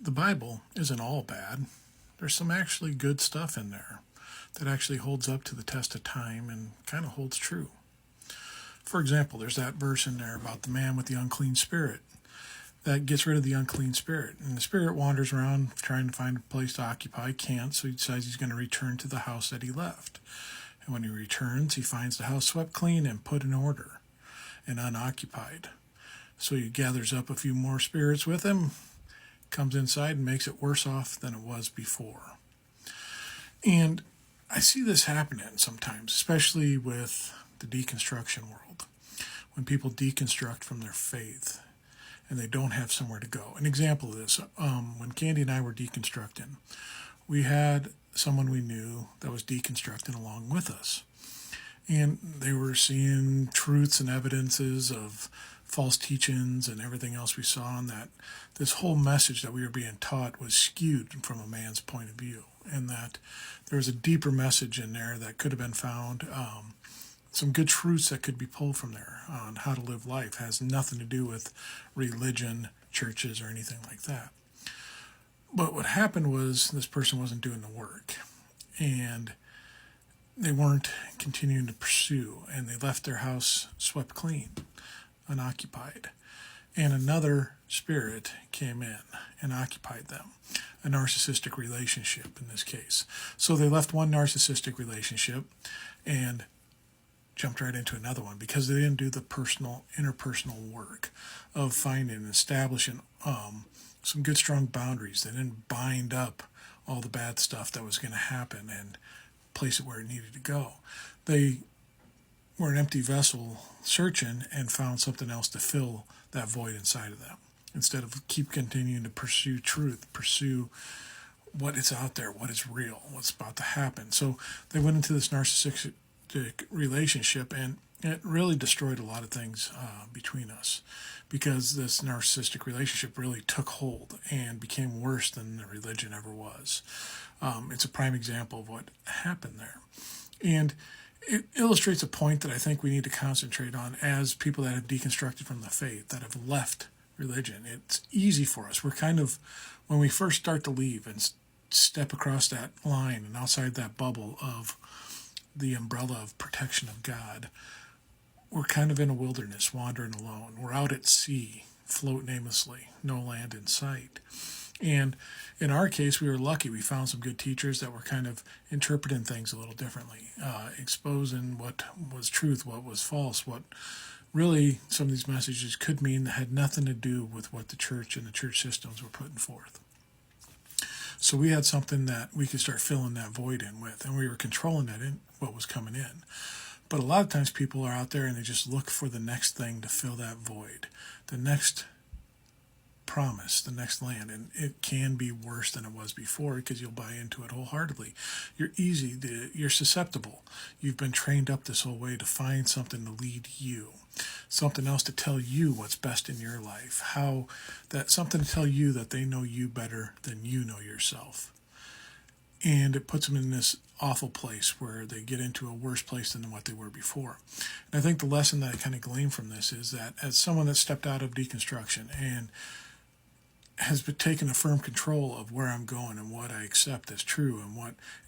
the Bible isn't all bad. There's some actually good stuff in there that actually holds up to the test of time and kind of holds true. For example, there's that verse in there about the man with the unclean spirit that gets rid of the unclean spirit. And the spirit wanders around trying to find a place to occupy, can't, so he decides he's going to return to the house that he left. And when he returns, he finds the house swept clean and put in order and unoccupied. So he gathers up a few more spirits with him, comes inside and makes it worse off than it was before. And I see this happening sometimes, especially with the deconstruction world, when people deconstruct from their faith and they don't have somewhere to go. An example of this, when Candy and I were deconstructing, we had someone we knew that was deconstructing along with us. And they were seeing truths and evidences of false teachings and everything else we saw, and that this whole message that we were being taught was skewed from a man's point of view, and that there was a deeper message in there that could have been found, some good truths that could be pulled from there on how to live life. It has nothing to do with religion, churches, or anything like that. But what happened was this person wasn't doing the work, and they weren't continuing to pursue, and they left their house swept clean, unoccupied. And another spirit came in and occupied them, a narcissistic relationship in this case. So they left one narcissistic relationship and jumped right into another one because they didn't do the interpersonal work of finding and establishing some good, strong boundaries. They didn't bind up all the bad stuff that was going to happen and place it where it needed to go. They were an empty vessel searching and found something else to fill that void inside of them, instead of continuing to pursue truth, pursue what is out there, what is real, what's about to happen. So they went into this narcissistic relationship, and it really destroyed a lot of things between us, because this narcissistic relationship really took hold and became worse than the religion ever was. It's a prime example of what happened there. And it illustrates a point that I think we need to concentrate on as people that have deconstructed from the faith, that have left religion. It's easy for us. We're kind of, when we first start to leave and step across that line and outside that bubble of the umbrella of protection of God, we're kind of in a wilderness, wandering alone. We're out at sea, floating aimlessly, no land in sight. And in our case, we were lucky. We found some good teachers that were kind of interpreting things a little differently, exposing what was truth, what was false, what really some of these messages could mean that had nothing to do with what the church and the church systems were putting forth. So we had something that we could start filling that void in with, and we were controlling that in what was coming in. But a lot of times people are out there and they just look for the next thing to fill that void, the next promise, the next land, and it can be worse than it was before because you'll buy into it wholeheartedly. You're susceptible. You've been trained up this whole way to find something to lead you, something else to tell you what's best in your life, something to tell you that they know you better than you know yourself. And it puts them in this awful place where they get into a worse place than what they were before. And I think the lesson that I kind of gleaned from this is that as someone that stepped out of deconstruction and has been taking a firm control of where I'm going and what I accept as true,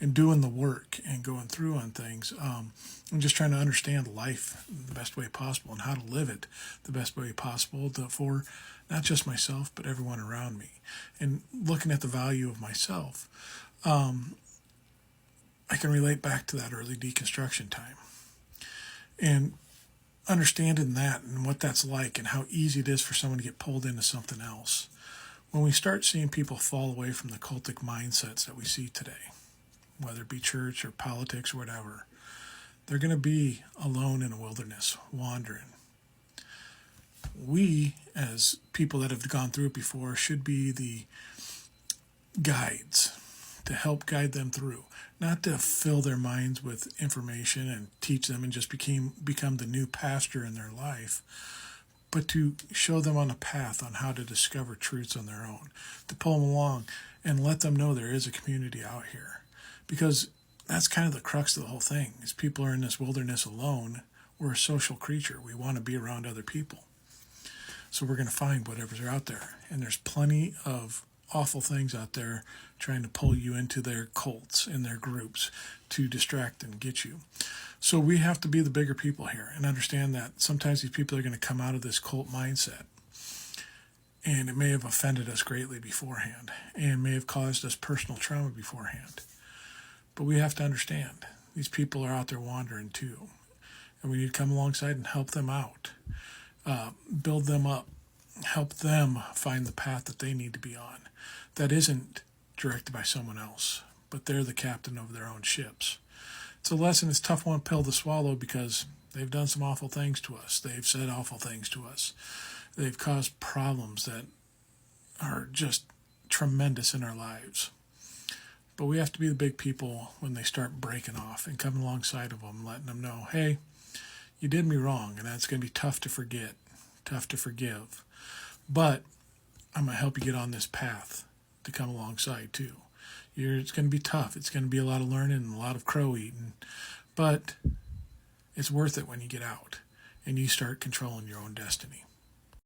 and doing the work and going through on things, I'm just trying to understand life the best way possible and how to live it the best way possible for not just myself but everyone around me, and looking at the value of myself. I can relate back to that early deconstruction time and understanding that and what that's like and how easy it is for someone to get pulled into something else. When we start seeing people fall away from the cultic mindsets that we see today, whether it be church or politics or whatever, they're going to be alone in a wilderness, wandering. We, as people that have gone through it before, should be the guides to help guide them through, not to fill their minds with information and teach them and just become the new pastor in their life, but to show them on a path on how to discover truths on their own, to pull them along and let them know there is a community out here. Because that's kind of the crux of the whole thing, is people are in this wilderness alone. We're a social creature. We want to be around other people. So we're going to find whatever's out there. And there's plenty of awful things out there trying to pull you into their cults and their groups to distract and get you. So we have to be the bigger people here and understand that sometimes these people are going to come out of this cult mindset, and it may have offended us greatly beforehand and may have caused us personal trauma beforehand. But we have to understand these people are out there wandering too, and we need to come alongside and help them out, build them up, help them find the path that they need to be on that isn't directed by someone else, but they're the captain of their own ships. It's a lesson, it's a tough one pill to swallow because they've done some awful things to us. They've said awful things to us. They've caused problems that are just tremendous in our lives. But we have to be the big people when they start breaking off and coming alongside of them, letting them know, hey, you did me wrong, and that's going to be tough to forget, tough to forgive. But I'm going to help you get on this path to come alongside too. It's going to be tough. It's going to be a lot of learning and a lot of crow eating. But it's worth it when you get out and you start controlling your own destiny.